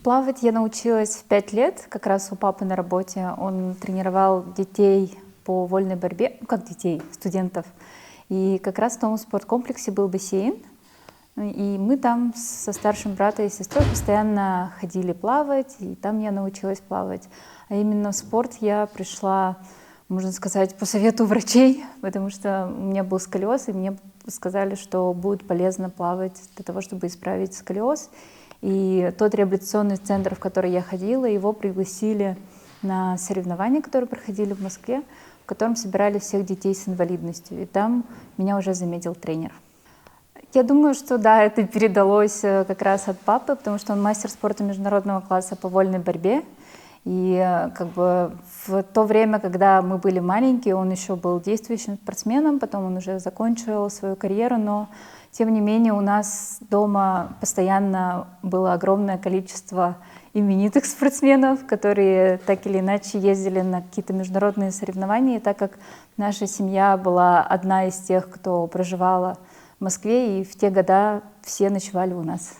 Плавать я научилась в 5 лет, как раз у папы на работе. Он тренировал детей по вольной борьбе, ну как детей, студентов. И как раз в том спорткомплексе был бассейн. И мы там со старшим братом и сестрой постоянно ходили плавать, и там я научилась плавать. А именно в спорт я пришла, можно сказать, по совету врачей, потому что у меня был сколиоз, и мне сказали, что будет полезно плавать для того, чтобы исправить сколиоз. И тот реабилитационный центр, в который я ходила, его пригласили на соревнования, которые проходили в Москве, в котором собирали всех детей с инвалидностью. И там меня уже заметил тренер. Я думаю, что да, это передалось как раз от папы, потому что он мастер спорта международного класса по вольной борьбе. И как бы в то время, когда мы были маленькие, он еще был действующим спортсменом, потом он уже закончил свою карьеру, но тем не менее у нас дома постоянно было огромное количество именитых спортсменов, которые так или иначе ездили на какие-то международные соревнования. И так как наша семья была одна из тех, кто проживала в Москве, и в те года все ночевали у нас.